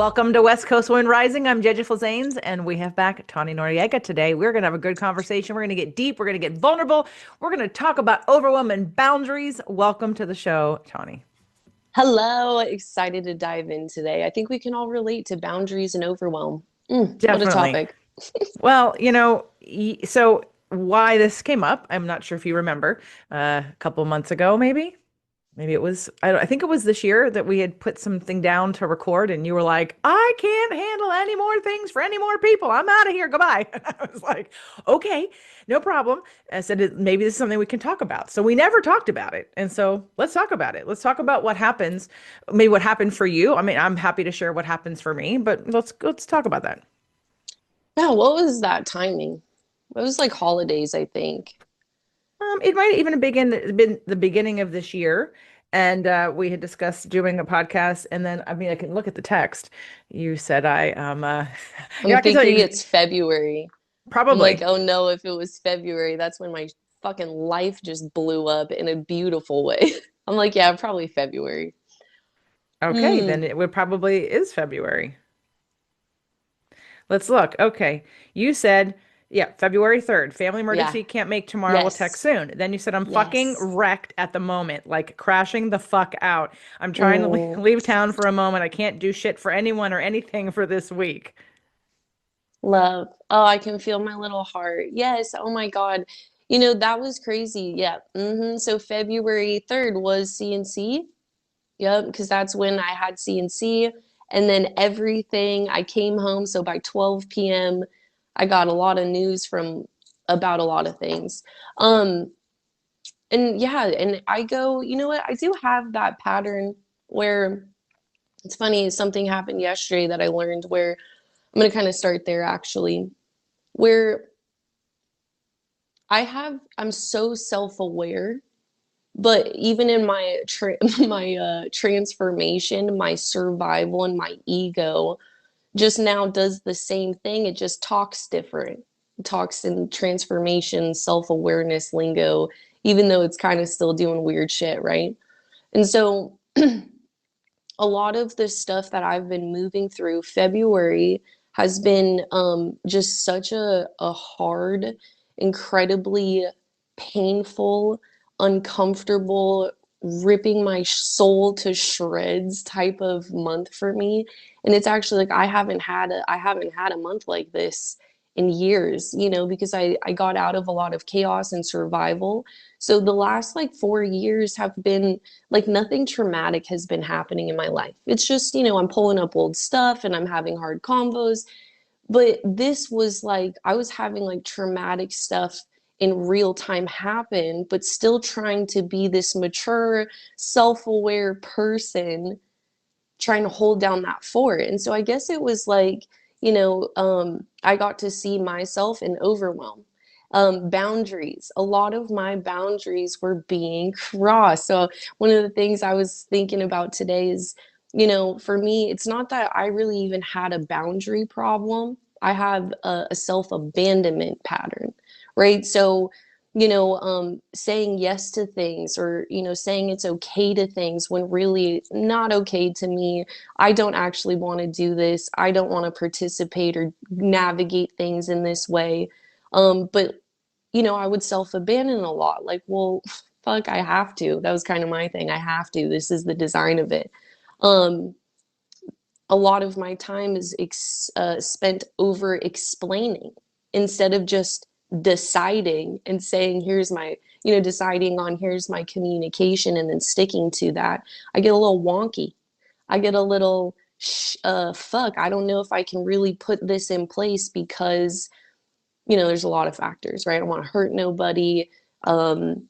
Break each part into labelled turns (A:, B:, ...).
A: Welcome to West Coast Wind Rising. I'm Jeja Flizanes, and we have back Tawney Noriega today. We're going to have a good conversation. We're going to get deep. We're going to get vulnerable. We're going to talk about overwhelm and boundaries. Welcome to the show, Tawney.
B: Hello, excited to dive in today. I think we can all relate to boundaries and overwhelm. What a
A: Definitely.
B: topic.
A: Well, so why this came up, I'm not sure if you remember, a couple months ago, maybe. Maybe it was, I think it was this year that we had put something down to record, and you were like, I can't handle any more things for any more people. I'm out of here. Goodbye. And I was like, okay, no problem. I said, maybe this is something we can talk about. So we never talked about it. And so let's talk about it. Let's talk about what happens, maybe what happened for you. I mean, I'm happy to share what happens for me, but let's talk about that.
B: Yeah, what was that timing? It was like holidays, I think.
A: It might even have been the beginning of this year. And we had discussed doing a podcast. And then, I mean, I can look at the text. You said yeah,
B: I'm
A: I can tell
B: thinking
A: you
B: it's February. I'm like,
A: probably.
B: oh no, if it was February, that's when my fucking life just blew up in a beautiful way. I'm like, yeah, probably February.
A: Okay, then
B: Hmm.
A: it would probably is February. Let's look. Okay. You said, yeah, February 3rd. Family
B: Yeah.
A: emergency, can't make tomorrow, will text
B: Yes.
A: soon. Then you said, I'm fucking
B: Yes.
A: wrecked at the moment, like crashing the fuck out. I'm trying to
B: Mm,
A: leave town for a moment. I can't do shit for anyone or anything for this week.
B: love. Oh, I can feel my little heart. Yes. Oh my God. You know, that was crazy. Yeah. So February 3rd was CNC. Yep, because that's when I had CNC. And then everything, I came home. So by 12 p.m., I got a lot of news from about a lot of things. Um, and yeah, and I go, you know what? I do have that pattern where it's funny, something happened yesterday that I learned where I'm going to kind of start there actually, where I'm so self-aware, but even in my my transformation, my survival, and my ego just now does the same thing. It just talks different. It talks in transformation, self-awareness lingo, even though it's kind of still doing weird shit, right? And so a lot of the stuff that I've been moving through, February has been just such a hard, incredibly painful, uncomfortable, ripping my soul to shreds type of month for me. And it's actually like I haven't had a month like this in years, you know, because I got out of a lot of chaos and survival. So the last like 4 years have been like nothing traumatic has been happening in my life. It's just, you know, I'm pulling up old stuff and I'm having hard convos. But this was like, I was having like traumatic stuff in real time happen, but still trying to be this mature, self aware person trying to hold down that fort. And so I guess it was like, I got to see myself in overwhelm. Boundaries. A lot of my boundaries were being crossed. So one of the things I was thinking about today is, you know, for me, it's not that I really even had a boundary problem. I have a self-abandonment pattern, right? So saying yes to things or, you know, saying it's okay to things when really not okay to me. I don't actually want to do this. I don't want to participate or navigate things in this way. But, you know, I would self abandon a lot. Like, well, fuck, I have to. That was kind of my thing. I have to. This is the design of it. Um, a lot of my time is spent over explaining instead of just deciding and saying here's my, you know, deciding on here's my communication and then sticking to that. I get a little wonky. I get a little fuck, I don't know if I can really put this in place because, you know, there's a lot of factors, right? I don't want to hurt nobody. um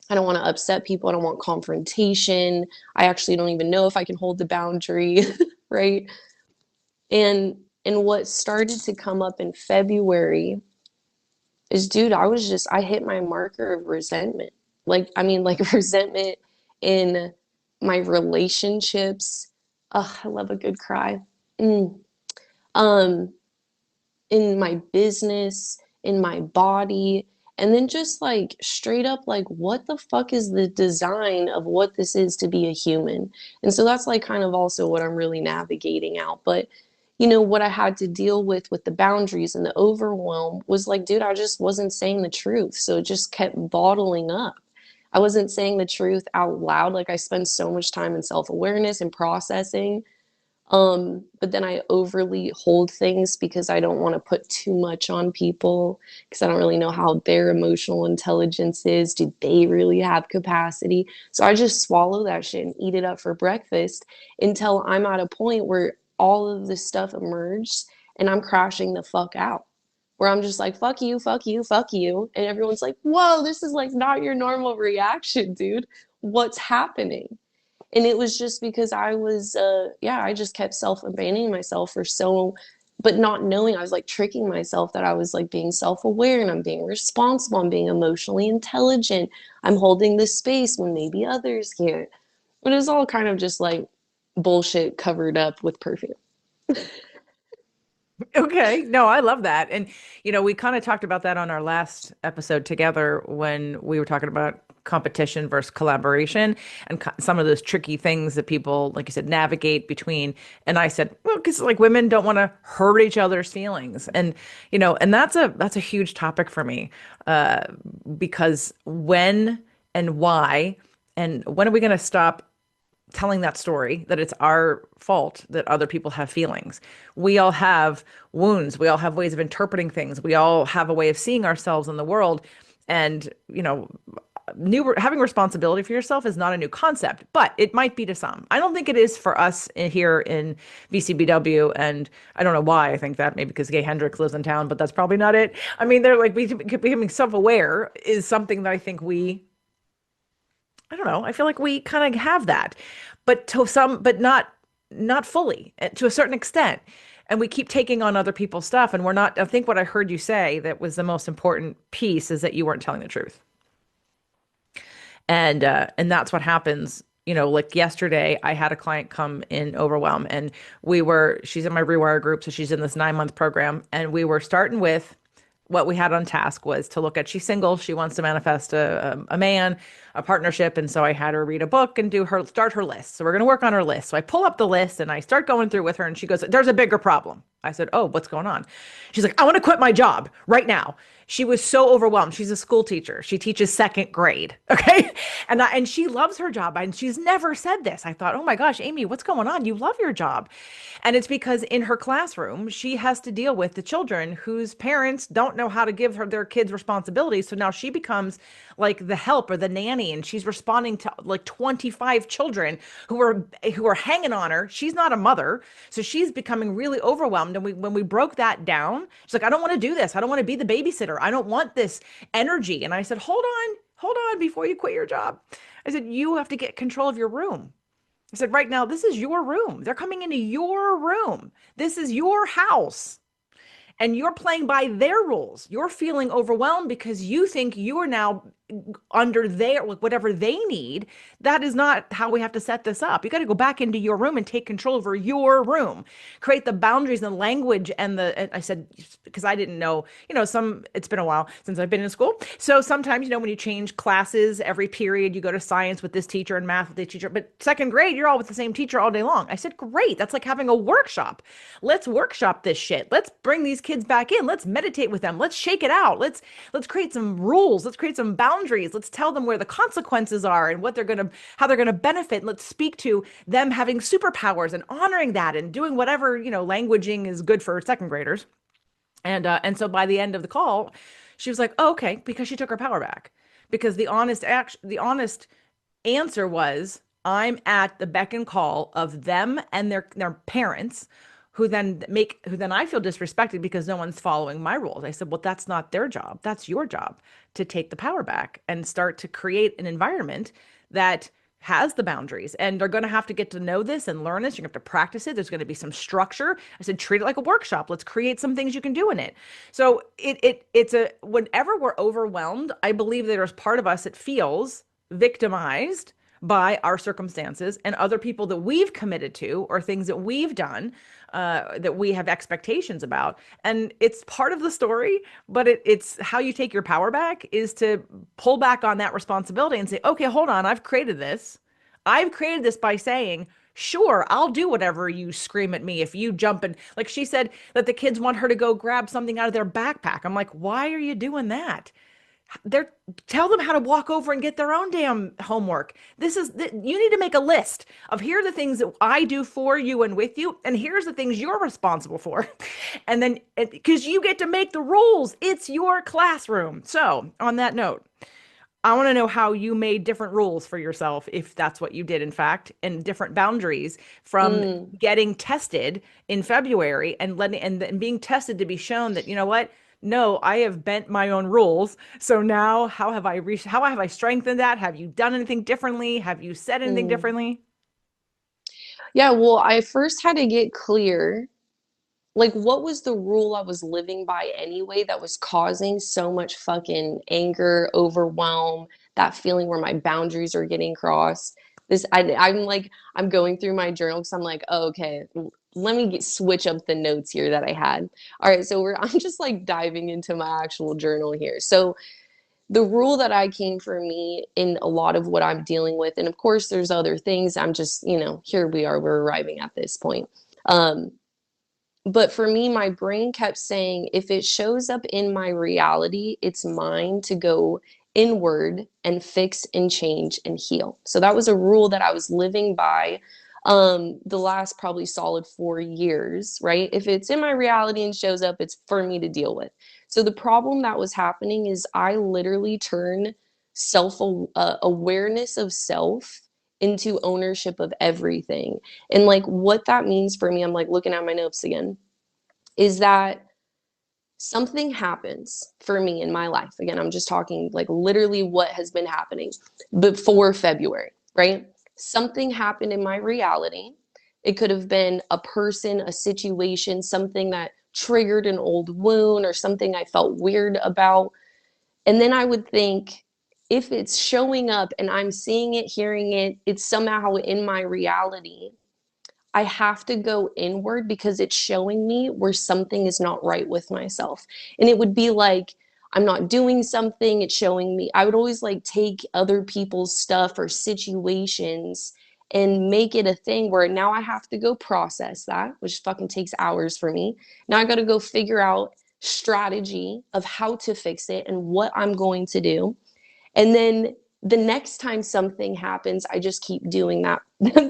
B: I don't want to upset people. I don't want confrontation. I actually don't even know if I can hold the boundary, right? And what started to come up in February is, dude, I hit my marker of resentment. Like, I mean, like resentment in my relationships. Oh, I love a good cry. Mm. Um, in my business, in my body. And then just like straight up, like, what the fuck is the design of what this is to be a human? And so that's like kind of also what I'm really navigating out. But what I had to deal with the boundaries and the overwhelm was like, dude, I just wasn't saying the truth. So it just kept bottling up. I wasn't saying the truth out loud. Like I spend so much time in self-awareness and processing, but then I overly hold things because I don't want to put too much on people because I don't really know how their emotional intelligence is. Do they really have capacity? So I just swallow that shit and eat it up for breakfast until I'm at a point where all of this stuff emerges and I'm crashing the fuck out. Where I'm just like, fuck you, fuck you, fuck you. And everyone's like, whoa, this is like not your normal reaction, dude. What's happening? And it was just because I was yeah, I just kept self-abandoning myself for so, but not knowing, I was like tricking myself that I was like being self-aware and I'm being responsible, I'm being emotionally intelligent, I'm holding this space when maybe others can't. But it was all kind of just like bullshit covered up with perfume.
A: Okay. No, I love that. And, we kind of talked about that on our last episode together when we were talking about competition versus collaboration and some of those tricky things that people, like you said, navigate between. And I said, well, because like women don't want to hurt each other's feelings. And, and that's a huge topic for me, uh, because when and why and when are we going to stop telling that story that it's our fault that other people have feelings. We all have wounds. We all have ways of interpreting things. We all have a way of seeing ourselves in the world. And, having responsibility for yourself is not a new concept, but it might be to some. I don't think it is for us here in VCBW. And I don't know why I think that, maybe because Gay Hendricks lives in town, but that's probably not it. I mean, they're like becoming self-aware is something that I think I don't know. I feel like we kind of have that, but to some, but not fully, to a certain extent. And we keep taking on other people's stuff, and we're not. I think what I heard you say that was the most important piece is that you weren't telling the truth, and that's what happens. Like yesterday, I had a client come in Overwhelm, and she's in my Rewire group, so she's in this 9-month program, and we were starting with what we had on task was to look at, she's single, she wants to manifest a man, a partnership. And so I had her read a book and start her list. So we're going to work on her list. So I pull up the list and I start going through with her and she goes, there's a bigger problem. I said, oh, what's going on? She's like, I want to quit my job right now. She was so overwhelmed. She's a school teacher. She teaches second grade. Okay. And she loves her job. And she's never said this. I thought, oh my gosh, Amy, what's going on? You love your job. And it's because in her classroom, she has to deal with the children whose parents don't know how to give their kids responsibilities. So now she becomes like the help or the nanny, and she's responding to like 25 children who are hanging on her. She's not a mother, so she's becoming really overwhelmed. And when we broke that down, she's like, I don't want to do this. I don't want to be the babysitter. I don't want this energy. And I said, hold on before you quit your job. I said, you have to get control of your room. I said, right now, this is your room. They're coming into your room. This is your house. And you're playing by their rules. You're feeling overwhelmed because you think you are now under their, like, whatever they need. That is not how we have to set this up. You got to go back into your room and take control over your room, create the boundaries and the language. And I said, because I didn't know, it's been a while since I've been in school. So sometimes, when you change classes every period, you go to science with this teacher and math with this teacher, but second grade, you're all with the same teacher all day long. I said, great. That's like having a workshop. Let's workshop this shit. Let's bring these kids back in. Let's meditate with them. Let's shake it out. Let's create some rules. Let's create some boundaries. Let's tell them where the consequences are and how they're gonna benefit. And let's speak to them having superpowers and honoring that and doing whatever, languaging is good for second graders. And so by the end of the call, she was like, oh, okay, because she took her power back. Because the honest answer was, I'm at the beck and call of them and their parents who then I feel disrespected because no one's following my rules. I said, well, that's not their job. That's your job to take the power back and start to create an environment that has the boundaries. And they're going to have to get to know this and learn this. You're going to have to practice it. There's going to be some structure. I said, treat it like a workshop. Let's create some things you can do in it. So whenever we're overwhelmed, I believe there's part of us that feels victimized by our circumstances and other people that we've committed to or things that we've done that we have expectations about. And it's part of the story, but it's how you take your power back is to pull back on that responsibility and say, okay, hold on, I've created this. I've created this by saying, sure, I'll do whatever you scream at me if you jump and like she said that the kids want her to go grab something out of their backpack. I'm like, why are you doing that? They're tell them how to walk over and get their own damn homework. You need to make a list of here are the things that I do for you and with you, and here's the things you're responsible for. And then because you get to make the rules, it's your classroom. So, on that note, I want to know how you made different rules for yourself, if that's what you did, in fact, and different boundaries from
B: Mm.
A: getting tested in February and and being tested to be shown that, you know what? No, I have bent my own rules. So now how have I strengthened that? Have you done anything differently? Have you said anything
B: Mm.
A: differently?
B: Yeah, well, I first had to get clear, like, what was the rule I was living by anyway that was causing so much fucking anger, overwhelm, that feeling where my boundaries are getting crossed. I'm like, I'm going through my journal because I'm like, oh, okay, let me switch up the notes here that I had. All right, so I'm just like diving into my actual journal here. So the rule that I came for me in a lot of what I'm dealing with, and of course there's other things. I'm just, here we are, we're arriving at this point. Um, but for me, my brain kept saying, if it shows up in my reality, it's mine to go inward and fix and change and heal. So that was a rule that I was living by the last probably solid 4 years, right? If it's in my reality and shows up, it's for me to deal with. So the problem that was happening is I literally turned self awareness of self into ownership of everything. And like what that means for me, I'm like looking at my notes again, is that something happens for me in my life. Again, I'm just talking like literally what has been happening before February, right? Something happened in my reality. It could have been a person, a situation, something that triggered an old wound or something I felt weird about. And then I would think, if it's showing up and I'm seeing it, hearing it, it's somehow in my reality, I have to go inward because it's showing me where something is not right with myself. And it would be like, I'm not doing something, it's showing me. I would always like take other people's stuff or situations and make it a thing where now I have to go process that, which fucking takes hours for me. Now I got to go figure out strategy of how to fix it and what I'm going to do. And then the next time something happens, I just keep doing that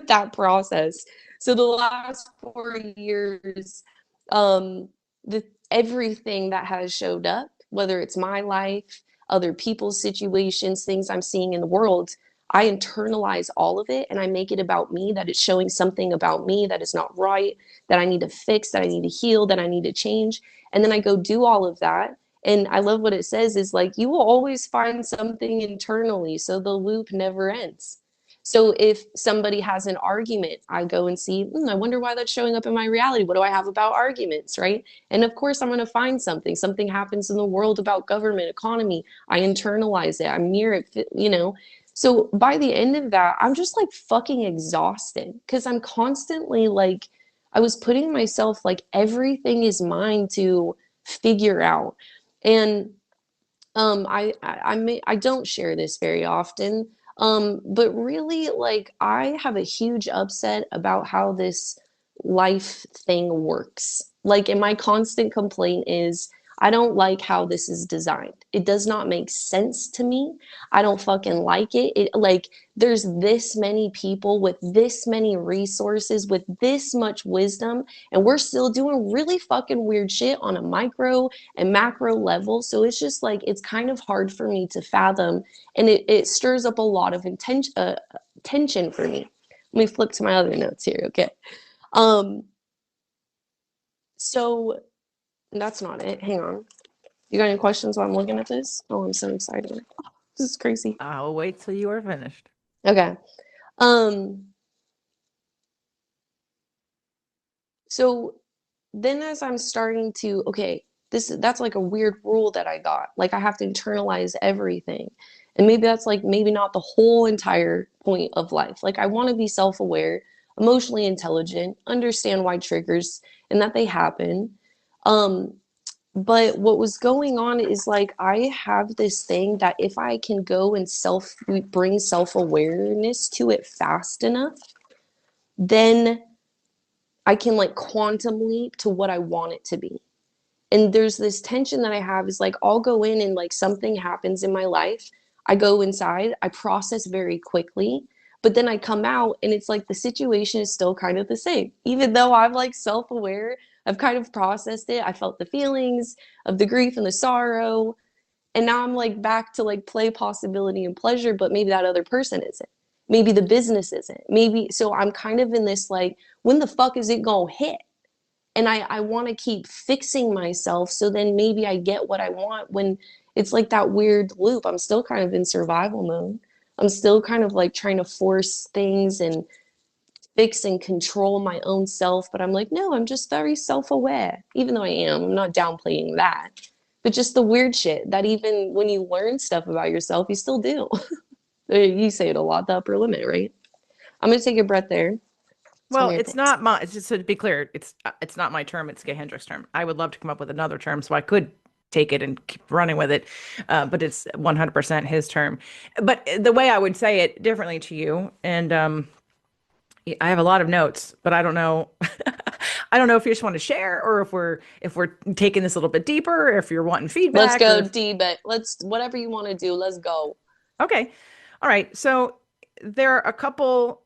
B: that process. So the last 4 years, um, the everything that has showed up, whether it's my life, other people's situations, things I'm seeing in the world, I internalize all of it and I make it about me, that it's showing something about me that is not right, that I need to fix, that I need to heal, that I need to change. And then I go do all of that. And I love what it says is like, you will always find something internally. So the loop never ends. So if somebody has an argument, I go and see, I wonder why that's showing up in my reality. What do I have about arguments, right? And of course, I'm going to find something. Something happens in the world about government, economy. I internalize it. I mirror it. So by the end of that, I'm just like fucking exhausted because I'm constantly like, I was putting myself like everything is mine to figure out. And I don't share this very often, but really, like, I have a huge upset about how this life thing works. Like, and my constant complaint is I don't like how this is designed. It does not make sense to me. I don't fucking like it. It like there's this many people with this many resources with this much wisdom, and we're still doing really fucking weird shit on a micro and macro level. So it's just like it's kind of hard for me to fathom, and it stirs up a lot of tension for me. Let me flip to my other notes here. Okay. Um, so that's not it. Hang on. You got any questions while I'm looking at this? Oh, I'm so excited. This is crazy.
A: I'll wait till you are finished.
B: Okay. Um, so then as I'm starting to, okay, that's like a weird rule that I got. Like I have to internalize everything. And maybe that's like maybe not the whole entire point of life. Like I want to be self-aware, emotionally intelligent, understand why triggers and that they happen. Um, but what was going on is like I have this thing that if I can go and self bring self-awareness to it fast enough, then I can like quantum leap to what I want it to be. And there's this tension that I have is like I'll go in and like something happens in my life. I go inside, I process very quickly, but then I come out and it's like the situation is still kind of the same. Even though I'm like self-aware, I've kind of processed it. I felt the feelings of the grief and the sorrow. And now I'm like back to like play, possibility, and pleasure, but maybe that other person isn't. Maybe the business isn't. Maybe so I'm kind of in this like, when the fuck is it gonna hit? And I want to keep fixing myself so then maybe I get what I want when it's like that weird loop. I'm still kind of in survival mode. I'm still kind of like trying to force things and fix and control my own self. But I'm like, no, I'm just very self aware, even though I am. I'm not downplaying that. But just the weird shit that even when you learn stuff about yourself, you still do. You say it a lot, the upper limit, right? I'm going to take a breath there. Tell me
A: Well,
B: your
A: it's
B: thoughts.
A: not my, it's just to be clear, it's not my term, it's Gay Hendricks' term. I would love to come up with another term so I could take it and keep running with it. But it's 100% his term. But the way I would say it differently to you, and I have a lot of notes, but I don't know. I don't know if you just want to share or if we're taking this a little bit deeper, or if you're wanting
B: Let's
A: feedback or
B: go
A: if,
B: D-bet. Let's whatever you want to do. Let's go.
A: okay. All right. So there are a couple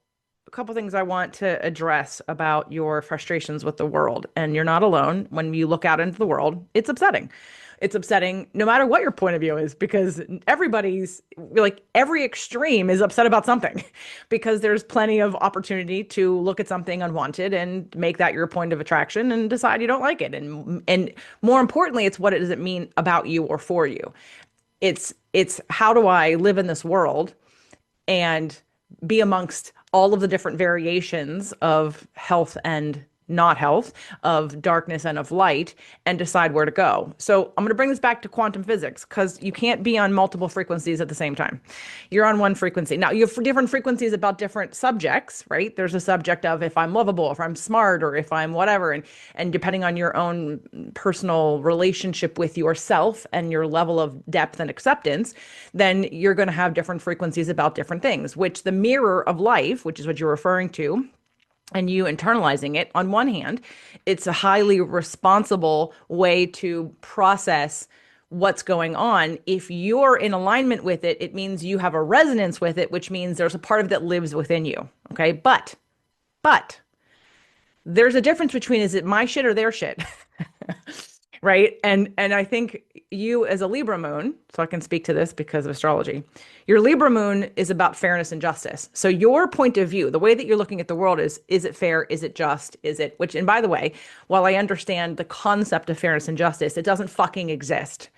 A: things I want to address about your frustrations with the world. And you're not alone. When you look out into the world, it's upsetting. It's upsetting no matter what your point of view is, because everybody's like every extreme is upset about something because there's plenty of opportunity to look at something unwanted and make that your point of attraction and decide you don't like it. And more importantly, it's what does it mean about you or for you. It's how do I live in this world and be amongst all of the different variations of health and not health, of darkness and of light, and decide where to go. So I'm going to bring this back to quantum physics because you can't be on multiple frequencies at the same time. You're on one frequency. Now, you have different frequencies about different subjects, right? There's a subject of if I'm lovable, if I'm smart, or if I'm whatever. And depending on your own personal relationship with yourself and your level of depth and acceptance, then you're going to have different frequencies about different things, which the mirror of life, which is what you're referring to, and you internalizing it, on one hand, it's a highly responsible way to process what's going on. If you're in alignment with it, it means you have a resonance with it, which means there's a part of it that lives within you. Okay. But there's a difference between is it my shit or their shit? Right? And I think you as a Libra moon, so I can speak to this because of astrology, your Libra moon is about fairness and justice. So your point of view, the way that you're looking at the world is it fair? Is it just? Is it, which, and by the way, while I understand the concept of fairness and justice, it doesn't fucking exist.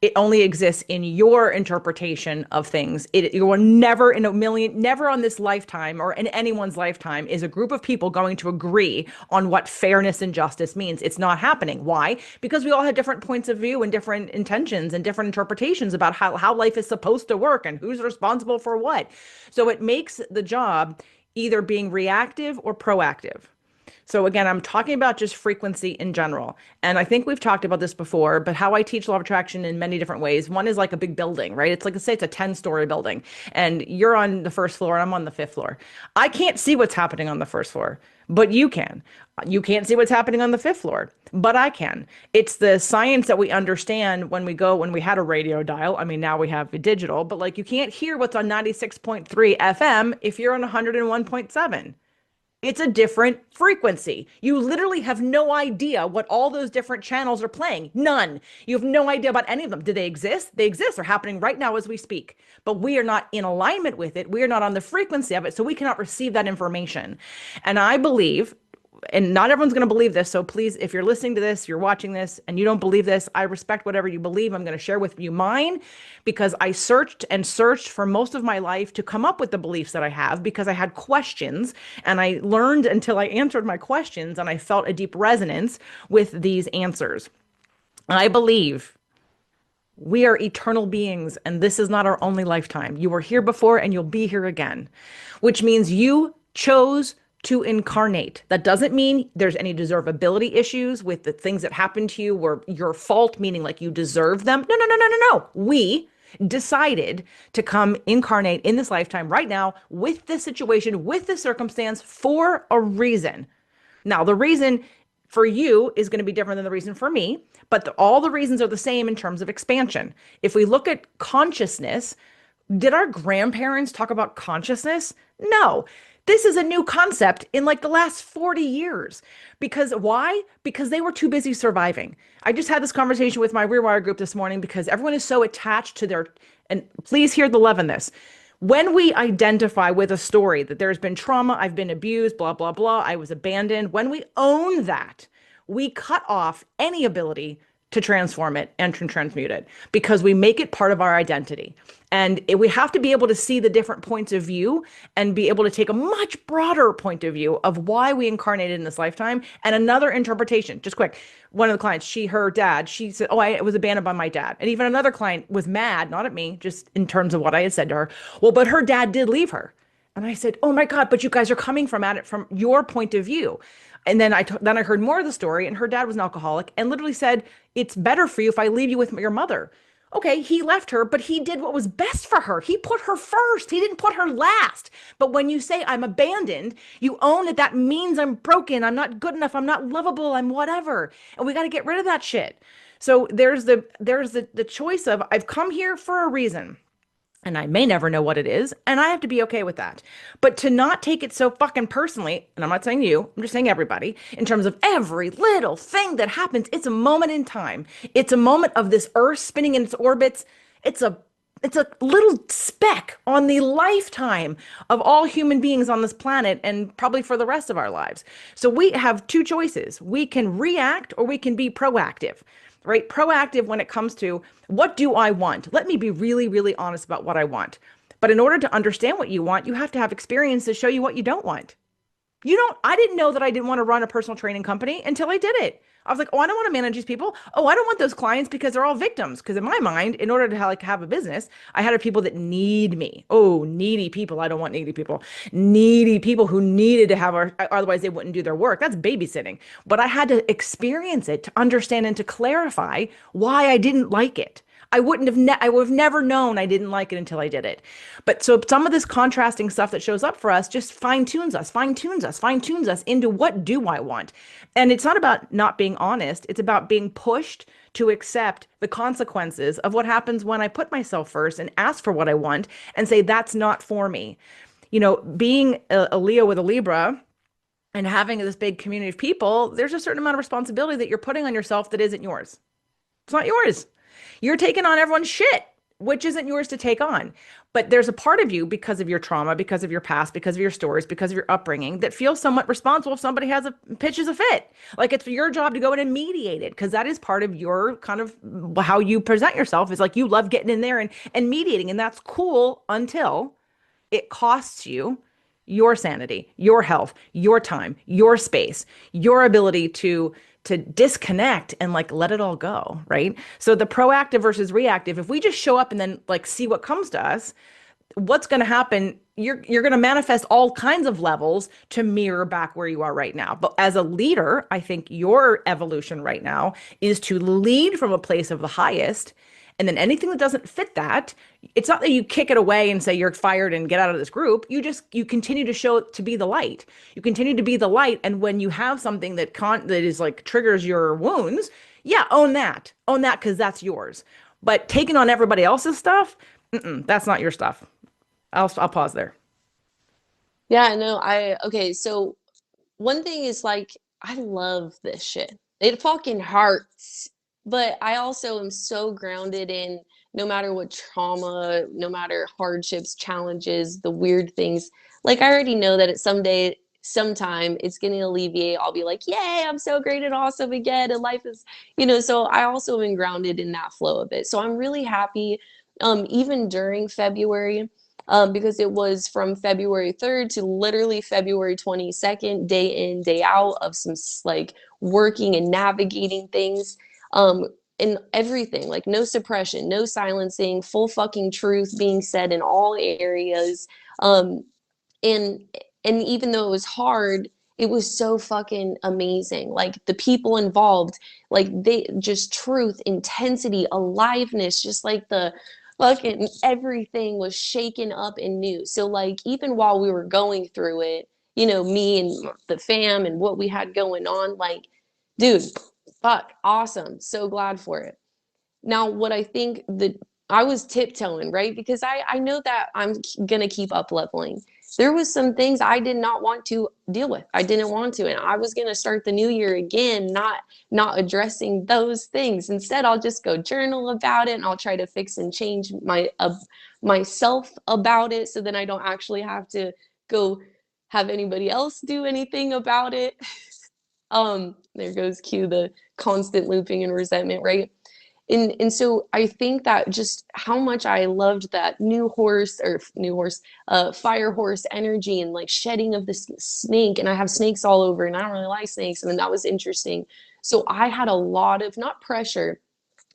A: It only exists in your interpretation of things. You will never in a million, never on this lifetime or in anyone's lifetime is a group of people going to agree on what fairness and justice means. It's not happening. Why? Because we all have different points of view and different intentions and different interpretations about how life is supposed to work and who's responsible for what. So it makes the job either being reactive or proactive. So again, I'm talking about just frequency in general. And I think we've talked about this before, but how I teach law of attraction in many different ways. One is like a big building, right? It's like, let's say it's a 10-story building and you're on the first floor and I'm on the fifth floor. I can't see what's happening on the first floor, but you can. You can't see what's happening on the fifth floor, but I can. It's the science that we understand when we had a radio dial. I mean, now we have a digital, but like you can't hear what's on 96.3 FM if you're on 101.7. It's a different frequency. You literally have no idea what all those different channels are playing. None. You have no idea about any of them. Do they exist? They exist. They're happening right now as we speak. But we are not in alignment with it. We are not on the frequency of it. So we cannot receive that information. And I believe, and not everyone's going to believe this. So please, if you're listening to this, you're watching this, and you don't believe this, I respect whatever you believe. I'm going to share with you mine because I searched and searched for most of my life to come up with the beliefs that I have because I had questions and I learned until I answered my questions and I felt a deep resonance with these answers. I believe We are eternal beings, and this is not our only lifetime. You were here before, and you'll be here again, which means you chose to incarnate. That doesn't mean there's any deservability issues with the things that happened to you were your fault, meaning like you deserve them. No, no, no, no, no, no. We decided to come incarnate in this lifetime right now with this situation, with this circumstance for a reason. Now, the reason for you is going to be different than the reason for me, but all the reasons are the same in terms of expansion. If we look at consciousness, did our grandparents talk about consciousness? No. This is a new concept in like the last 40 years. Because why? Because they were too busy surviving. I just had this conversation with my Rewire group this morning because everyone is so attached to their, and please hear the love in this. When we identify with a story that there's been trauma, I've been abused, blah, blah, blah, I was abandoned, when we own that, we cut off any ability to transform it and to transmute it because we make it part of our identity. And we have to be able to see the different points of view and be able to take a much broader point of view of why we incarnated in this lifetime and another interpretation. Just quick, one of the clients, her dad, she said, "Oh, I was abandoned by my dad." And even another client was mad, not at me, just in terms of what I had said to her. Well, but her dad did leave her. And I said, "Oh my God, but you guys are coming from at it from your point of view." And then I heard more of the story, and her dad was an alcoholic and literally said, "It's better for you if I leave you with your mother." Okay, he left her, but he did what was best for her. He put her first. He didn't put her last. But when you say I'm abandoned, you own that that means I'm broken, I'm not good enough, I'm not lovable, I'm whatever. And we got to get rid of that shit. So there's the choice of I've come here for a reason and I may never know what it is, and I have to be okay with that. But to not take it so fucking personally, and I'm not saying you, I'm just saying everybody, in terms of every little thing that happens, it's a moment in time. It's a moment of this earth spinning in its orbits. It's a it's a little speck on the lifetime of all human beings on this planet and probably for the rest of our lives. So we have two choices. We can react or we can be proactive, right? Proactive when it comes to what do I want? Let me be really, really honest about what I want. But in order to understand what you want, you have to have experience to show you what you don't want. I didn't know that I didn't want to run a personal training company until I did it. I was like, oh, I don't want to manage these people. Oh, I don't want those clients because they're all victims. Because in my mind, in order to have a business, I had people that need me. Oh, needy people. I don't want needy people. Needy people who needed to have otherwise they wouldn't do their work. That's babysitting. But I had to experience it to understand and to clarify why I didn't like it. I would have never known I didn't like it until I did it. But so some of this contrasting stuff that shows up for us just fine tunes us into what do I want? And it's not about not being honest. It's about being pushed to accept the consequences of what happens when I put myself first and ask for what I want and say, that's not for me. Being a Leo with a Libra and having this big community of people, there's a certain amount of responsibility that you're putting on yourself that isn't yours. It's not yours. You're taking on everyone's shit, which isn't yours to take on. But there's a part of you because of your trauma, because of your past, because of your stories, because of your upbringing that feels somewhat responsible if somebody pitches a fit. Like it's your job to go in and mediate it because that is part of your kind of how you present yourself is like you love getting in there and mediating. And that's cool until it costs you your sanity, your health, your time, your space, your ability to disconnect and like let it all go, right? So the proactive versus reactive, if we just show up and then like see what comes to us, what's going to happen? You're going to manifest all kinds of levels to mirror back where you are right now. But as a leader, I think your evolution right now is to lead from a place of the highest. And then anything that doesn't fit that, it's not that you kick it away and say you're fired and get out of this group. You continue to show to be the light. You continue to be the light. And when you have something that is like triggers your wounds, yeah, own that. Own that because that's yours. But taking on everybody else's stuff, that's not your stuff. I'll pause there.
B: Yeah, no, okay, so one thing is like, I love this shit. It fucking hurts. But I also am so grounded in no matter what trauma, no matter hardships, challenges, the weird things, like I already know that sometime it's going to alleviate. I'll be like, yay, I'm so great and awesome again. And life is, so I also am grounded in that flow of it. So I'm really happy, even during February because it was from February 3rd to literally February 22nd, day in, day out of some like working and navigating things. in everything, like no suppression, no silencing, full fucking truth being said in all areas. Um, and and even though it was hard, it was so fucking amazing. Like the people involved, like they just truth, intensity, aliveness, just like the fucking everything was shaken up and new. So like even while we were going through it, me and the fam and what we had going on, like, dude, fuck, awesome. So glad for it. Now, what I think that I was tiptoeing, right? Because I know that I'm gonna keep up leveling. There was some things I did not want to deal with. I didn't want to, and I was gonna start the new year again, not addressing those things. Instead, I'll just go journal about it, and I'll try to fix and change myself about it, so then I don't actually have to go have anybody else do anything about it. There goes cue the constant looping and resentment, right? And so I think that just how much I loved that fire horse energy and like shedding of this snake. And I have snakes all over, and I don't really like snakes. I mean, that was interesting. So I had a lot of not pressure,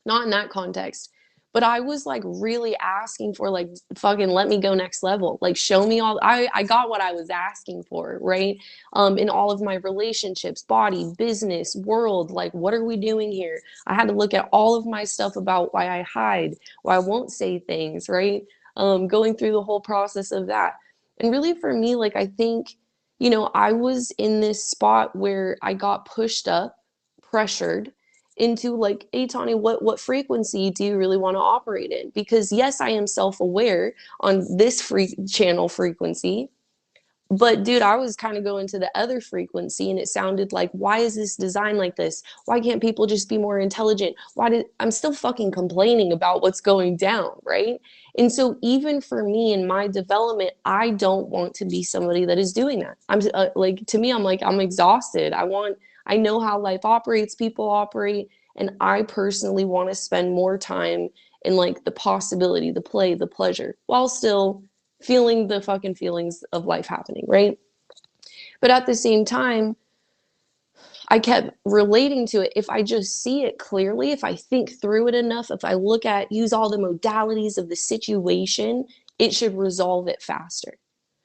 B: not in that context, but I was like really asking for like fucking let me go next level, like show me all. I got what I was asking for, right? In all of my relationships, body, business, world, like what are we doing here? I had to look at all of my stuff about why I hide, why I won't say things, right? Going through the whole process of that. And really for me, like I think, I was in this spot where I got pushed up, pressured into like, hey Tawny, what frequency do you really want to operate in? Because yes, I am self-aware on this free channel frequency, but dude, I was kind of going to the other frequency, and it sounded like, why is this designed like this? Why can't people just be more intelligent? I'm still fucking complaining about what's going down, right? And so even for me in my development, I don't want to be somebody that is doing that. I'm like, to me, I'm like, I'm exhausted. I know how life operates, people operate, and I personally want to spend more time in like the possibility, the play, the pleasure, while still feeling the fucking feelings of life happening, right? But at the same time, I kept relating to it. If I just see it clearly, if I think through it enough, if I use all the modalities of the situation, it should resolve it faster.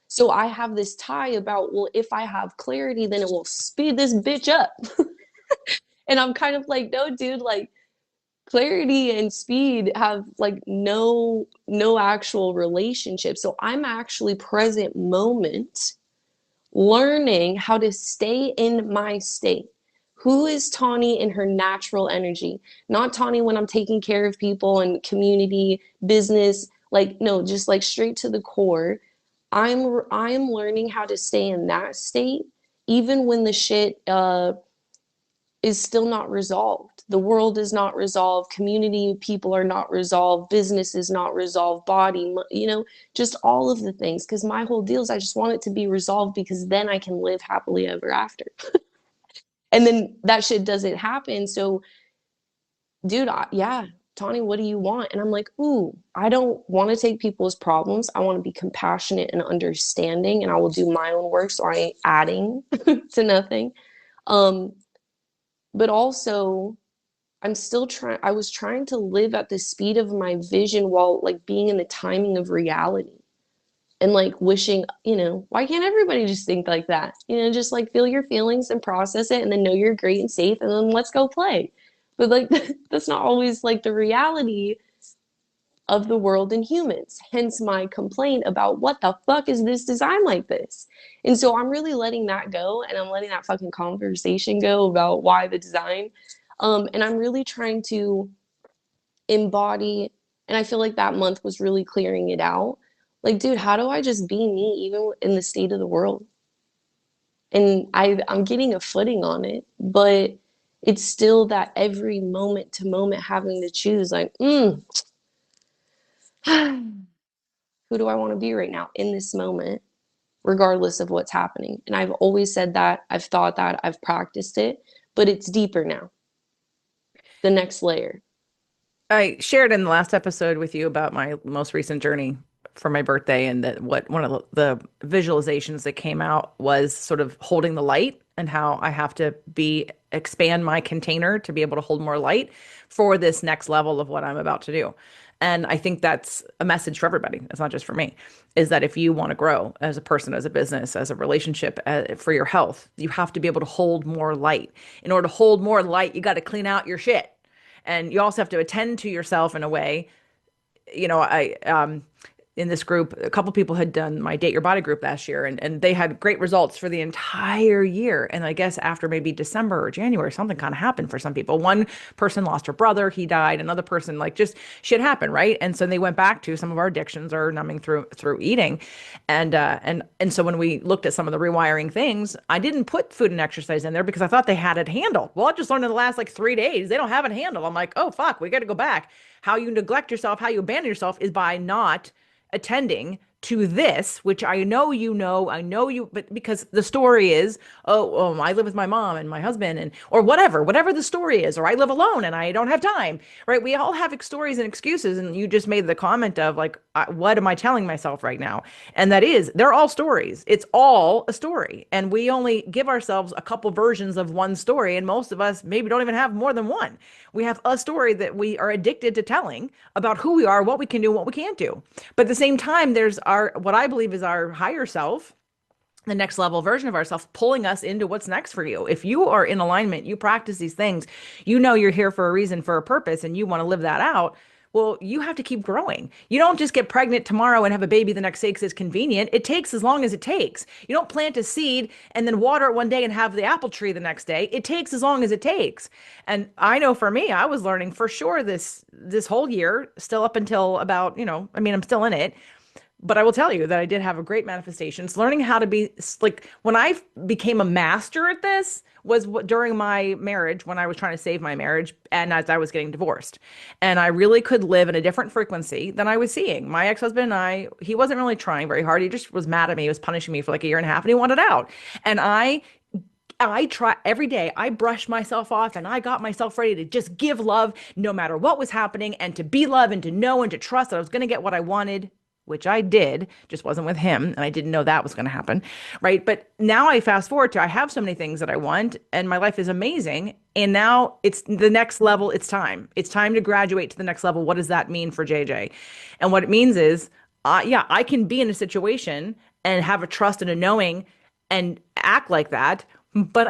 B: So I have this tie about, well, if I have clarity, then it will speed this bitch up. And I'm kind of like, no, dude, like clarity and speed have like no actual relationship. So I'm actually present moment learning how to stay in my state. Who is Tawny in her natural energy? Not Tawny when I'm taking care of people and community, business, like no, just like straight to the core. I'm learning how to stay in that state even when the shit is still not resolved. The world is not resolved. Community people are not resolved. Business is not resolved. Body, just all of the things. Because my whole deal is I just want it to be resolved because then I can live happily ever after. And then that shit doesn't happen. So, dude, yeah, Tawny, what do you want? And I'm like, ooh, I don't want to take people's problems. I want to be compassionate and understanding, and I will do my own work so I ain't adding to nothing. Um, but also I was trying to live at the speed of my vision while like being in the timing of reality and like wishing, why can't everybody just think like that? Just like feel your feelings and process it and then know you're great and safe and then let's go play. But like that's not always like the reality of the world and humans. Hence my complaint about what the fuck is this design like this? And so I'm really letting that go, and I'm letting that fucking conversation go about why the design. And I'm really trying to embody, and I feel like that month was really clearing it out. Like, dude, how do I just be me even in the state of the world? And I'm getting a footing on it, but it's still that every moment to moment having to choose like, who do I want to be right now in this moment, regardless of what's happening? And I've always said that, I've thought that, I've practiced it, but it's deeper now, the next layer.
A: I shared in the last episode with you about my most recent journey for my birthday, and that what one of the visualizations that came out was sort of holding the light and how I have to be expand my container to be able to hold more light for this next level of what I'm about to do. And I think that's a message for everybody. It's not just for me, is that if you want to grow as a person, as a business, as a relationship, for your health, you have to be able to hold more light. In order to hold more light, you got to clean out your shit. And you also have to attend to yourself in a way. I in this group, a couple people had done my Date Your Body group last year, and they had great results for the entire year. And I guess after maybe December or January, something kind of happened for some people. One person lost her brother, he died. Another person, like, just shit happened, right? And so they went back to some of our addictions or numbing through eating. And so when we looked at some of the rewiring things, I didn't put food and exercise in there because I thought they had it handled. Well, I just learned in the last like 3 days they don't have it handled. I'm like, oh fuck, we got to go back. How you neglect yourself, how you abandon yourself is by not attending to this, which I know you, but because the story is, I live with my mom and my husband and, or whatever the story is, or I live alone and I don't have time, right? We all have stories and excuses. And you just made the comment of like, what am I telling myself right now? And that is, they're all stories. It's all a story. And we only give ourselves a couple versions of one story. And most of us maybe don't even have more than one. We have a story that we are addicted to telling about who we are, what we can do, what we can't do. But at the same time, there's what I believe is our higher self, the next level version of ourselves, pulling us into what's next for you. If you are in alignment, you practice these things, you know you're here for a reason, for a purpose, and you want to live that out. Well, you have to keep growing. You don't just get pregnant tomorrow and have a baby the next day because it's convenient. It takes as long as it takes. You don't plant a seed and then water it one day and have the apple tree the next day. It takes as long as it takes. And I know for me, I was learning for sure this whole year, still up until about, I'm still in it, but I will tell you that I did have a great manifestations. Learning how to be like, when I became a master at this was during my marriage, when I was trying to save my marriage and as I was getting divorced. And I really could live in a different frequency than I was seeing. My ex-husband and he wasn't really trying very hard. He just was mad at me. He was punishing me for like a year and a half and he wanted out. And I try every day. I brushed myself off and I got myself ready to just give love no matter what was happening, and to be love and to know and to trust that I was going to get what I wanted, which I did, just wasn't with him. And I didn't know that was going to happen. Right. But now I fast forward to, I have so many things that I want and my life is amazing. And now it's the next level. It's time. It's time to graduate to the next level. What does that mean for JJ? And what it means is, I can be in a situation and have a trust and a knowing and act like that. But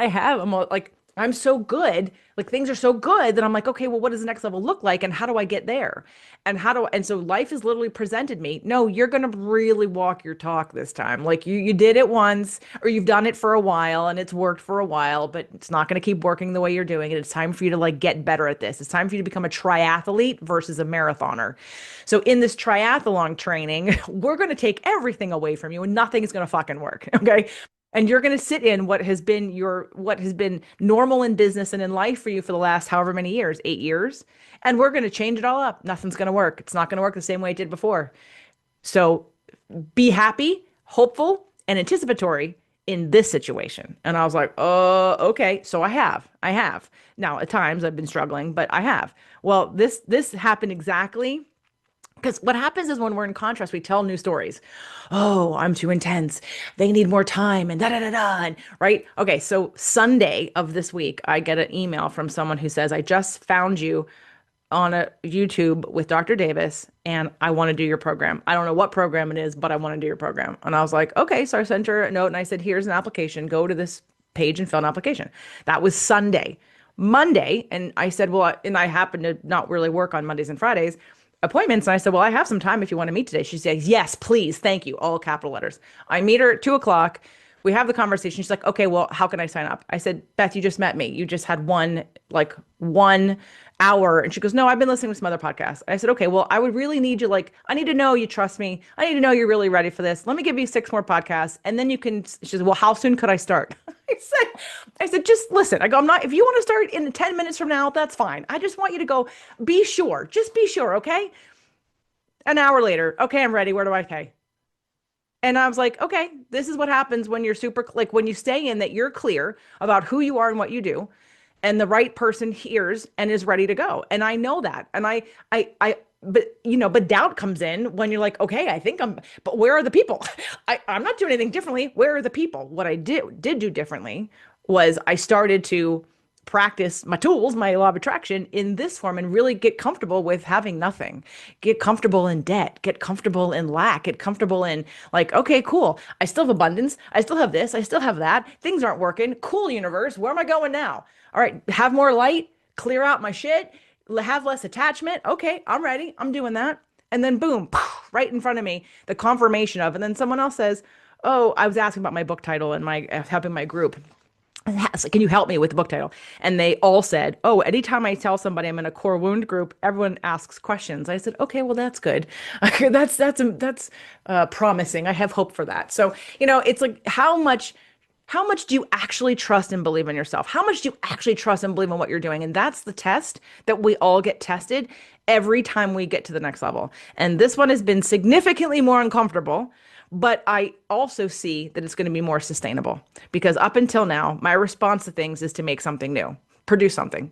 A: I'm so good, like things are so good that I'm like, okay, well, what does the next level look like? And how do I get there? And so life has literally presented me, no, you're going to really walk your talk this time. Like you did it once, or you've done it for a while and it's worked for a while, but it's not going to keep working the way you're doing it. It's time for you to like get better at this. It's time for you to become a triathlete versus a marathoner. So in this triathlon training, we're going to take everything away from you and nothing is going to fucking work. Okay. And you're going to sit in what has been normal in business and in life for you for the last however many years, 8 years. And we're going to change it all up. Nothing's going to work. It's not going to work the same way it did before. So be happy, hopeful, and anticipatory in this situation. And I was like, oh, okay. So I have. Now, at times I've been struggling, but I have. Well, this happened exactly. Because what happens is when we're in contrast, we tell new stories. Oh, I'm too intense. They need more time and da da da da. And, right? Okay, so Sunday of this week, I get an email from someone who says, I just found you on a YouTube with Dr. Davis and I want to do your program. I don't know what program it is, but I want to do your program. And I was like, okay. So I sent her a note and I said, here's an application. Go to this page and fill an application. That was Sunday. Monday, and I said, well, and I happen to not really work on Mondays and Fridays appointments. And I said, well, I have some time if you want to meet today. She says, yes, please. Thank you. All capital letters. I meet her at 2:00. We have the conversation. She's like, okay, well, how can I sign up? I said, Beth, you just met me. You just had 1 hour. And she goes, no, I've been listening to some other podcasts. I said, okay, well, I would really need you. Like, I need to know you trust me. I need to know you're really ready for this. Let me give you 6 more podcasts. And then you can, she says, well, how soon could I start? I said, just listen. I go, if you want to start in 10 minutes from now, that's fine. I just want you to go, be sure. Just be sure. Okay. An hour later. Okay, I'm ready. Where do I pay? And I was like, okay, this is what happens when you're when you stay in that you're clear about who you are and what you do, and the right person hears and is ready to go. And I know that. And I but doubt comes in when you're like, okay, but where are the people? I'm not doing anything differently. Where are the people? What I did do differently was I started to practice my tools, my law of attraction in this form and really get comfortable with having nothing. Get comfortable in debt, get comfortable in lack, get comfortable in like, okay, cool. I still have abundance. I still have this. I still have that. Things aren't working. Cool, universe. Where am I going now? All right, have more light, clear out my shit, have less attachment. Okay, I'm ready. I'm doing that. And then boom, right in front of me, the confirmation of, and then someone else says, "Oh, I was asking about my book title and my helping my group. Can you help me with the book title?" And they all said, "Oh, anytime I tell somebody I'm in a core wound group, everyone asks questions." I said, "Okay, well that's good. That's promising. I have hope for that." So, it's like how much do you actually trust and believe in yourself? How much do you actually trust and believe in what you're doing? And that's the test that we all get tested every time we get to the next level. And this one has been significantly more uncomfortable, but I also see that it's going to be more sustainable because up until now, my response to things is to make something new, produce something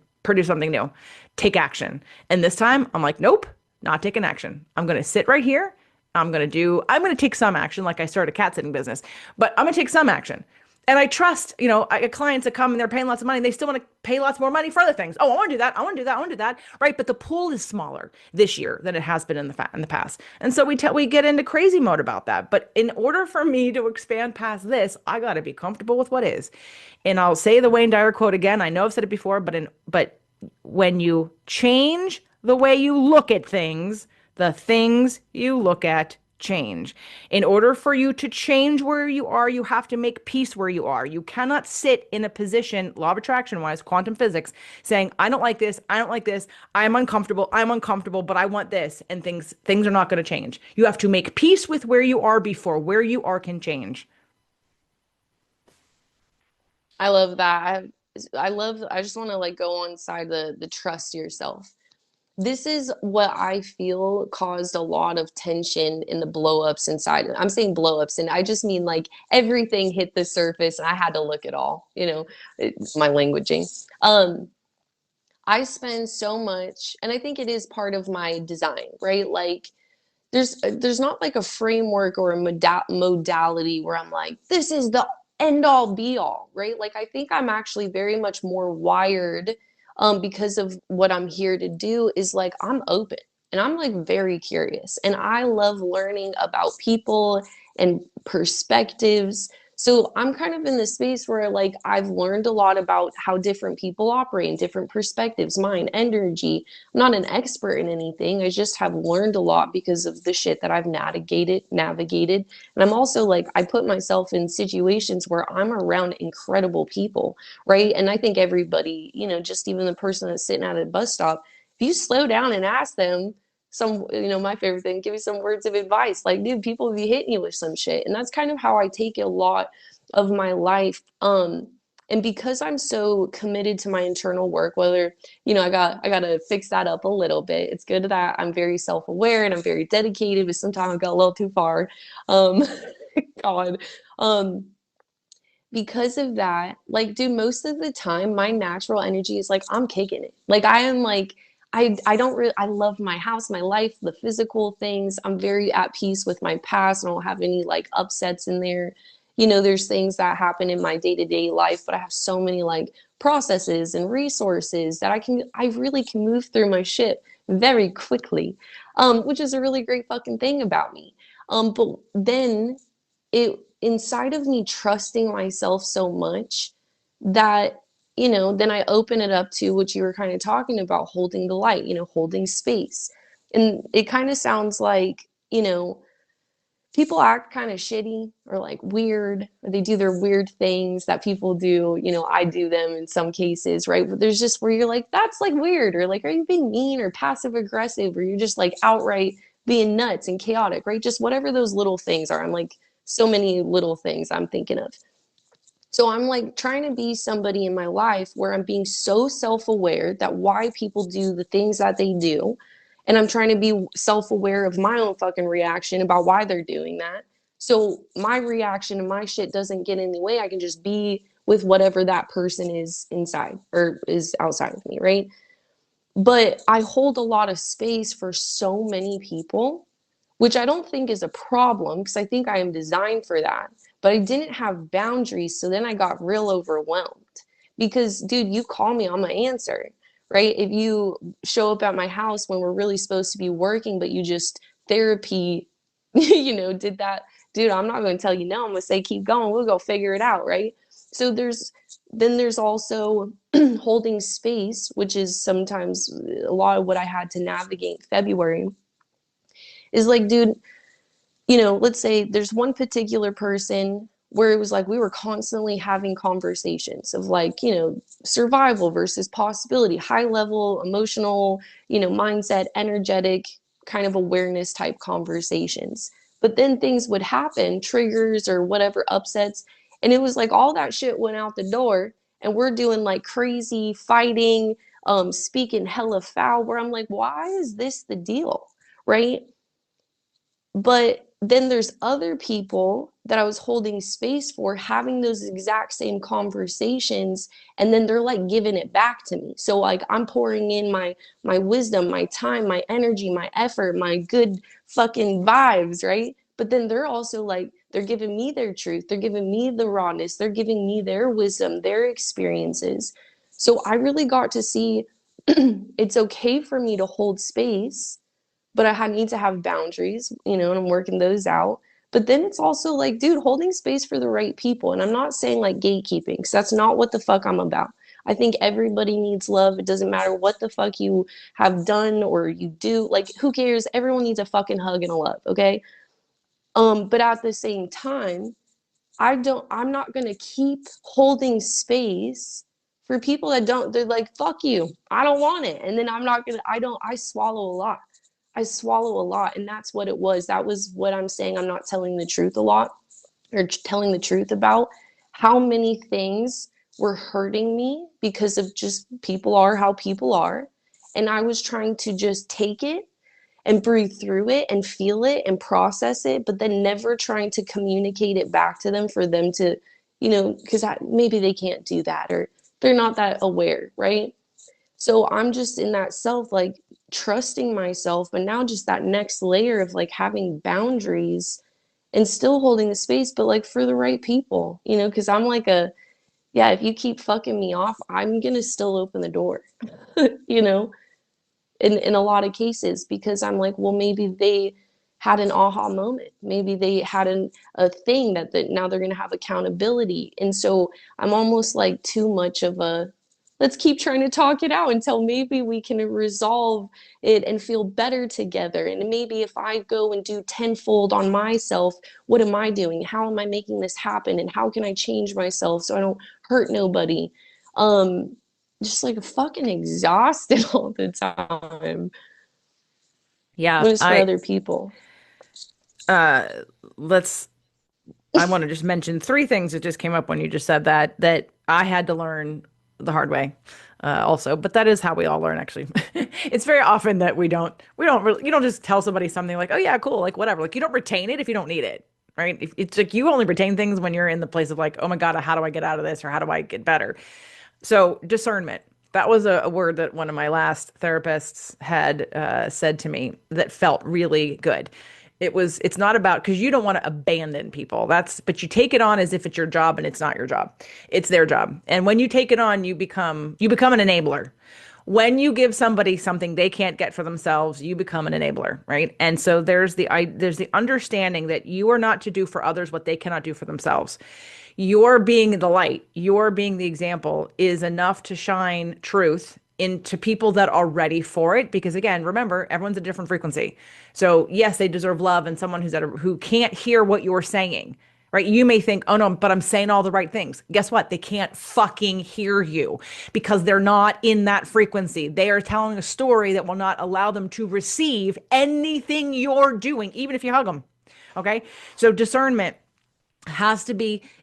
A: new, take action. And this time, I'm like, nope, not taking action. I'm going to sit right here. I'm going to take some action, like I started a cat sitting business, but I'm going to take some action. And I trust, I get clients that come and they're paying lots of money and they still want to pay lots more money for other things. Oh, I want to do that. I want to do that. I want to do that. Right. But the pool is smaller this year than it has been in the past. And so we get into crazy mode about that. But in order for me to expand past this, I got to be comfortable with what is. And I'll say the Wayne Dyer quote again. I know I've said it before, but when you change the way you look at things, the things you look at change. In order for you to change where you are, you have to make peace where you are. You cannot sit in a position, law of attraction wise, quantum physics, saying, I don't like this, I don't like this, I'm uncomfortable, but I want this, and things are not going to change. You have to make peace with where you are before where you are can change.
B: I love that. I just want to like go on side the trust yourself. This is what I feel caused a lot of tension in the blow-ups inside. I'm saying blow-ups, and I just mean like everything hit the surface and I had to look at all, it's my languaging. I spend so much, and I think it is part of my design, right? Like there's not like a framework or a modality where I'm like, this is the end all be all, right? Like I think I'm actually very much more wired because of what I'm here to do is like I'm open and I'm like very curious and I love learning about people and perspectives. So I'm kind of in the space where like I've learned a lot about how different people operate and different perspectives, mind, energy. I'm not an expert in anything. I just have learned a lot because of the shit that I've navigated. And I'm also like I put myself in situations where I'm around incredible people, right? And I think everybody, just even the person that's sitting at a bus stop, if you slow down and ask them some, my favorite thing, give you some words of advice. Like, dude, people will be hitting you with some shit. And that's kind of how I take a lot of my life. And because I'm so committed to my internal work, whether, I gotta fix that up a little bit. It's good that I'm very self-aware and I'm very dedicated, but sometimes I go a little too far. Um, God. Um, because of that, like, dude, most of the time, my natural energy is like, I'm kicking it. Like, I am like, I don't really, I love my house, my life, the physical things. I'm very at peace with my past. I don't have any like upsets in there. There's things that happen in my day to day life, but I have so many like processes and resources that I really can move through my shit very quickly, which is a really great fucking thing about me. But then it inside of me trusting myself so much that then I open it up to what you were kind of talking about, holding the light, holding space. And it kind of sounds like people act kind of shitty or like weird, or they do their weird things that people do. I do them in some cases, right? But there's just where you're like, that's like weird, or like, are you being mean or passive aggressive, or you're just like outright being nuts and chaotic, right? Just whatever those little things are. I'm like, so many little things I'm thinking of. So I'm like trying to be somebody in my life where I'm being so self-aware that why people do the things that they do. And I'm trying to be self-aware of my own fucking reaction about why they're doing that. So my reaction and my shit doesn't get in the way. I can just be with whatever that person is inside or is outside of me, right? But I hold a lot of space for so many people, which I don't think is a problem because I think I am designed for that. But I didn't have boundaries. So then I got real overwhelmed because, dude, you call me, I'm gonna answer, right? If you show up at my house when we're really supposed to be working, but you just therapy, did that, dude, I'm not going to tell you no. I'm going to say, keep going. We'll go figure it out, right? So there's also holding space, which is sometimes a lot of what I had to navigate February is like, dude, let's say there's one particular person where it was like we were constantly having conversations of like, survival versus possibility, high level, emotional, mindset, energetic, kind of awareness type conversations. But then things would happen, triggers or whatever upsets. And it was like all that shit went out the door. And we're doing like crazy fighting, speaking hella foul, where I'm like, why is this the deal? Right. But then there's other people that I was holding space for having those exact same conversations, and then they're like giving it back to me. So like I'm pouring in my wisdom, my time, my energy, my effort, my good fucking vibes, right? But then they're also like they're giving me their truth, they're giving me the rawness, they're giving me their wisdom, their experiences. So I really got to see it's okay for me to hold space, but I need to have boundaries, and I'm working those out. But then it's also like, dude, holding space for the right people. And I'm not saying like gatekeeping, because that's not what the fuck I'm about. I think everybody needs love. It doesn't matter what the fuck you have done or you do. Like, who cares? Everyone needs a fucking hug and a love, okay? But at the same time, I'm not gonna keep holding space for people that don't, they're like, fuck you. I don't want it. And then I'm not gonna, I swallow a lot. I swallow a lot. And that's what it was. That was what I'm saying. I'm not telling the truth a lot or telling the truth about how many things were hurting me because of just people are how people are. And I was trying to just take it and breathe through it and feel it and process it, but then never trying to communicate it back to them for them to, because maybe they can't do that or they're not that aware, right? So I'm just in that self, like trusting myself, but now just that next layer of like having boundaries and still holding the space, but like for the right people, because I'm like yeah, if you keep fucking me off, I'm gonna still open the door, you know? In a lot of cases because I'm like, well, maybe they had an aha moment. Maybe they had a thing that now they're going to have accountability. And so I'm almost like too much of a let's keep trying to talk it out until maybe we can resolve it and feel better together. And maybe if I go and do tenfold on myself, what am I doing? How am I making this happen? And how can I change myself so I don't hurt nobody? Um, just like fucking exhausted all the time
A: Yeah,
B: when it's for other people.
A: uh let's I want to just mention three things that just came up when you just said that I had to learn the hard way. Also, but that is how we all learn actually. It's very often that we don't really, you don't just tell somebody something like, "Oh yeah, cool," like whatever. Like you don't retain it if you don't need it, right? It's like you only retain things when you're in the place of like, "Oh my God, how do I get out of this or how do I get better?" So, discernment. That was a word that one of my last therapists had said to me that felt really good. It's not about, because you don't want to abandon people. But you take it on as if it's your job and it's not your job. It's their job. And when you take it on, you become an enabler. When you give somebody something they can't get for themselves, you become an enabler, right? And so there's the understanding that you are not to do for others what they cannot do for themselves. Your being the light, your being the example is enough to shine truth into people that are ready for it. Because again, remember, everyone's a different frequency. So yes, they deserve love and someone who can't hear what you're saying. Right? You may think, oh no, but I'm saying all the right things. Guess what? They can't fucking hear you because they're not in that frequency. They are telling a story that will not allow them to receive anything you're doing, even if you hug them. Okay. So discernment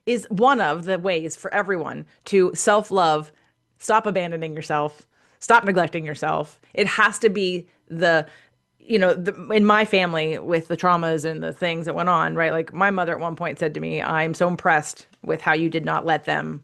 A: is one of the ways for everyone to self-love, stop abandoning yourself, stop neglecting yourself. It has to be in my family with the traumas and the things that went on, right? Like my mother at one point said to me, I'm so impressed with how you did not let them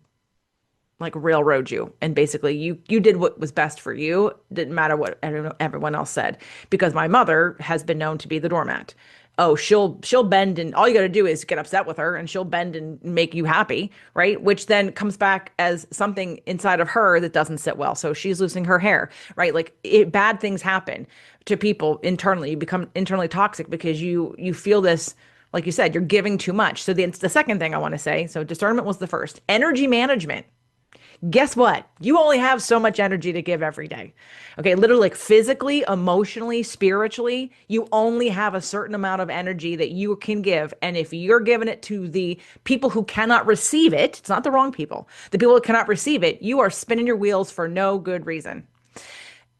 A: like railroad you, and basically you did what was best for you, didn't matter what everyone else said, because my mother has been known to be the doormat. Oh, she'll bend, and all you got to do is get upset with her and she'll bend and make you happy, right? Which then comes back as something inside of her that doesn't sit well. So she's losing her hair, right? Like bad things happen to people internally. You become internally toxic because you feel this, like you said, you're giving too much. So the second thing I want to say, so discernment was the first. Energy management. Guess what? You only have so much energy to give every day. Okay, literally, like physically, emotionally, spiritually, you only have a certain amount of energy that you can give. And if you're giving it to the people who cannot receive it, it's not the wrong people, the people who cannot receive it, you are spinning your wheels for no good reason.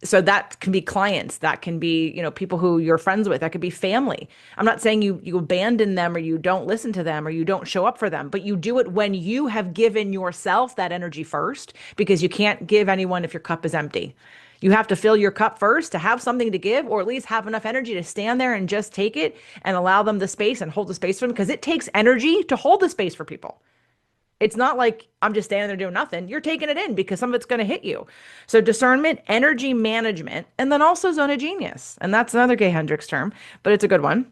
A: So that can be clients, that can be, people who you're friends with, that could be family. I'm not saying you abandon them or you don't listen to them or you don't show up for them, but you do it when you have given yourself that energy first, because you can't give anyone if your cup is empty. You have to fill your cup first to have something to give, or at least have enough energy to stand there and just take it and allow them the space and hold the space for them, because it takes energy to hold the space for people. It's not like I'm just standing there doing nothing. You're taking it in because some of it's going to hit you. So discernment, energy management, and then also zone of genius. And that's another Gay Hendricks term, but it's a good one.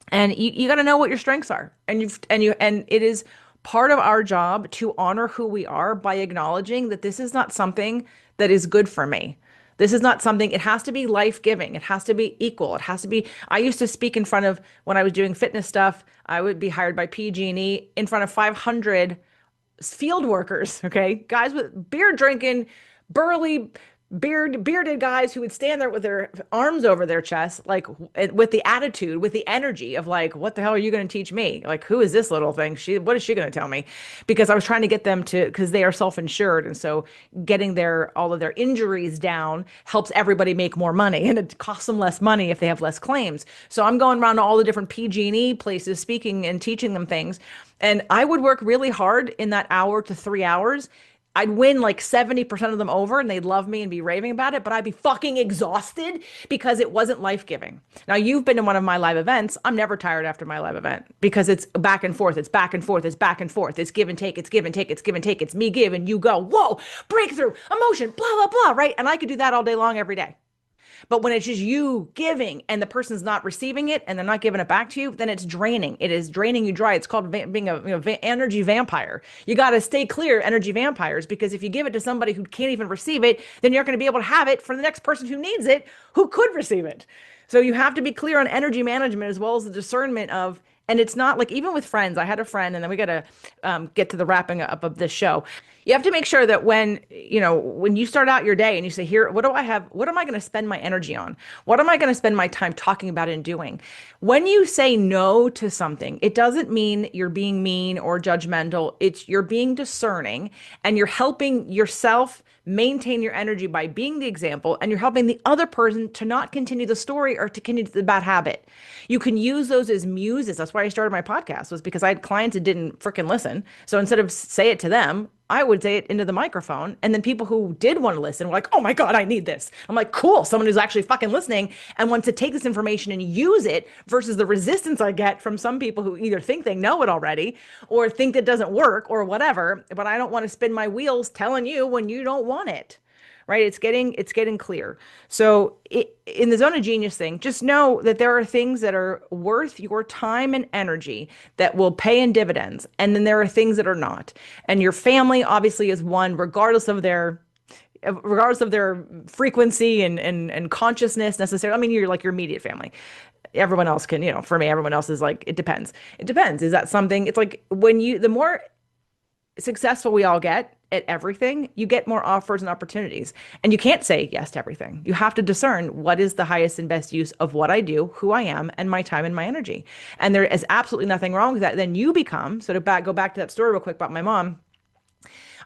A: And you got to know what your strengths are. And it is part of our job to honor who we are by acknowledging that this is not something that is good for me. This is not something, it has to be life-giving. It has to be equal. It has to be, I used to speak in front of, when I was doing fitness stuff, I would be hired by PG&E in front of 500 field workers, okay? Guys with beer drinking, burly, bearded guys who would stand there with their arms over their chest, like with the attitude, with the energy of like, what the hell are you going to teach me? Like, who is this little thing? What is she going to tell me? Because I was trying to get them to, because they are self-insured. And so getting all of their injuries down helps everybody make more money, and it costs them less money if they have less claims. So I'm going around to all the different PG&E places, speaking and teaching them things. And I would work really hard in that hour to 3 hours. I'd win like 70% of them over and they'd love me and be raving about it, but I'd be fucking exhausted because it wasn't life-giving. Now, you've been in one of my live events. I'm never tired after my live event because it's back and forth. It's back and forth. It's back and forth. It's give and take. It's give and take. It's give and take. It's me give and you go. Whoa, breakthrough, emotion, blah, blah, blah, right? And I could do that all day long every day. But when it's just you giving and the person's not receiving it and they're not giving it back to you, then it's draining. It is draining you dry. It's called being a energy vampire. You got to stay clear, energy vampires, because if you give it to somebody who can't even receive it, then you're not going to be able to have it for the next person who needs it, who could receive it. So you have to be clear on energy management as well as the discernment of, and it's not like, even with friends, I had a friend, and then we got to get to the wrapping up of this show. You have to make sure that when you start out your day and you say, here, what do I have? What am I going to spend my energy on? What am I going to spend my time talking about and doing? When you say no to something, it doesn't mean you're being mean or judgmental. It's you're being discerning, and you're helping yourself maintain your energy by being the example, and you're helping the other person to not continue the story or to continue the bad habit. You can use those as muses. That's why I started my podcast, was because I had clients that didn't freaking listen. So instead of say it to them, I would say it into the microphone. And then people who did want to listen were like, oh my God, I need this. I'm like, cool. Someone who's actually fucking listening and wants to take this information and use it, versus the resistance I get from some people who either think they know it already or think it doesn't work or whatever. But I don't want to spin my wheels telling you when you don't want it. Right? It's getting clear. So in the zone of genius thing, just know that there are things that are worth your time and energy that will pay in dividends. And then there are things that are not. And your family obviously is one, regardless of their frequency and consciousness necessarily. I mean, you're like your immediate family. Everyone else can, for me, everyone else is like, it depends. It depends. Is that something? It's like the more successful we all get at everything, you get more offers and opportunities. And you can't say yes to everything. You have to discern what is the highest and best use of what I do, who I am, and my time and my energy. And there is absolutely nothing wrong with that. Then you become, so to go back to that story real quick about my mom,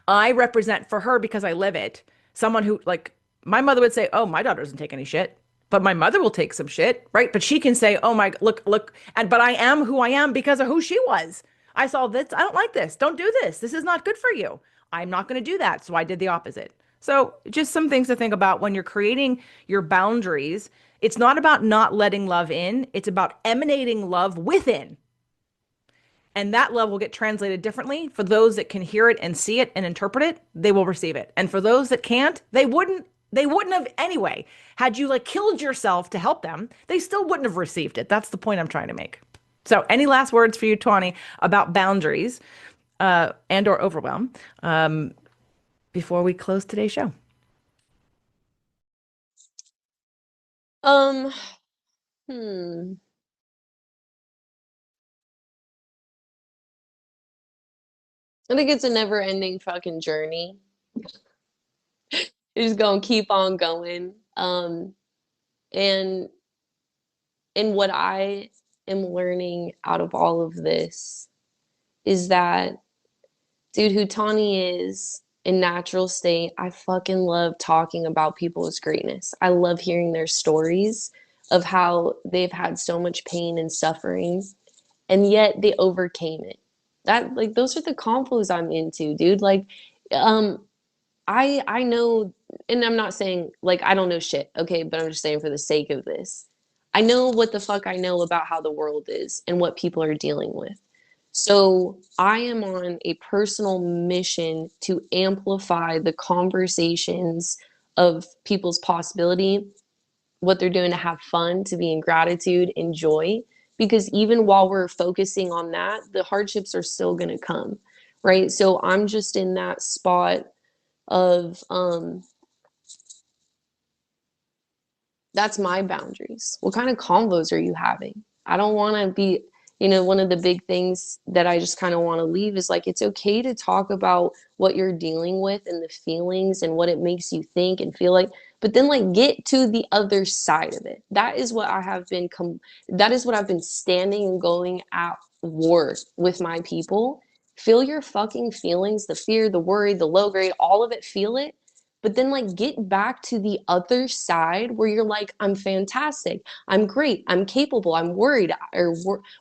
A: I represent for her, because I live it, someone who, like, my mother would say, oh, my daughter doesn't take any shit. But my mother will take some shit, right? But she can say, oh my, look, but I am who I am because of who she was. I saw this. I don't like this. Don't do this. This is not good for you. I'm not going to do that. So I did the opposite. So just some things to think about when you're creating your boundaries. It's not about not letting love in. It's about emanating love within. And that love will get translated differently. For those that can hear it and see it and interpret it, they will receive it. And for those that can't, they wouldn't have anyway. Had you like killed yourself to help them, they still wouldn't have received it. That's the point I'm trying to make. So, any last words for you, Tawny, about boundaries and or overwhelm before we close today's show?
B: Um, hmm. I think it's a never-ending fucking journey. You're just gonna keep on going. And what I am learning out of all of this is that, dude, who Tawny is in natural state, I fucking love talking about people's greatness. I love hearing their stories of how they've had so much pain and suffering, and yet they overcame it. That like those are the convos I'm into, dude. Like, um, I know, and I'm not saying like I don't know shit, okay, but I'm just saying for the sake of this. I know what the fuck I know about how the world is and what people are dealing with. So I am on a personal mission to amplify the conversations of people's possibility, what they're doing to have fun, to be in gratitude, enjoy. Because even while we're focusing on that, the hardships are still going to come, right? So I'm just in that spot of that's my boundaries. What kind of convos are you having? I don't want to be, one of the big things that I just kind of want to leave is like, it's okay to talk about what you're dealing with and the feelings and what it makes you think and feel like, but then like get to the other side of it. That is what I've been standing and going at war with my people. Feel your fucking feelings, the fear, the worry, the low grade, all of it, feel it, but then like get back to the other side where you're like, I'm fantastic, I'm great, I'm capable, I'm worried or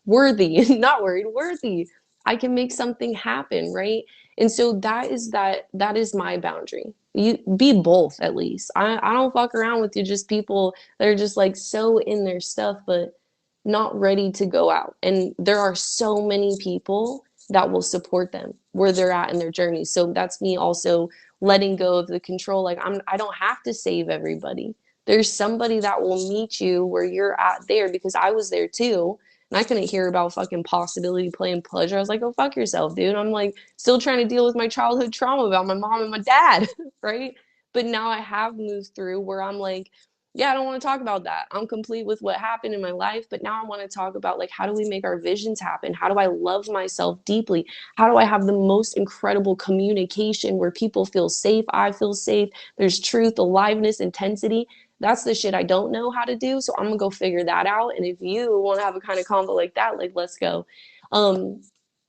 B: worthy, not worried, worthy, I can make something happen, right? And so that is my boundary. You be both. At least I don't fuck around with you just people that are just like so in their stuff but not ready to go out. And there are so many people that will support them where they're at in their journey. So that's me also letting go of the control. Like I don't have to save everybody. There's somebody that will meet you where you're at there, because I was there too. And I couldn't hear about fucking possibility, play, and pleasure. I was like, oh, fuck yourself, dude. I'm like still trying to deal with my childhood trauma about my mom and my dad, right? But now I have moved through where I'm like, yeah, I don't want to talk about that. I'm complete with what happened in my life, but now I want to talk about like, how do we make our visions happen? How do I love myself deeply? How do I have the most incredible communication where people feel safe? I feel safe. There's truth, aliveness, intensity. That's the shit I don't know how to do. So I'm gonna go figure that out. And if you want to have a kind of convo like that, like let's go. Um,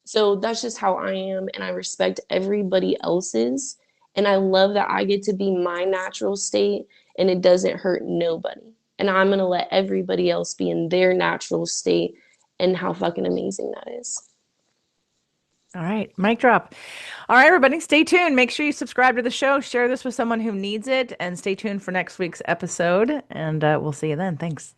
B: so that's just how I am, and I respect everybody else's. And I love that I get to be my natural state and it doesn't hurt nobody. And I'm going to let everybody else be in their natural state, and how fucking amazing that is.
A: All right, mic drop. All right, everybody, stay tuned. Make sure you subscribe to the show, share this with someone who needs it, and stay tuned for next week's episode. And we'll see you then. Thanks.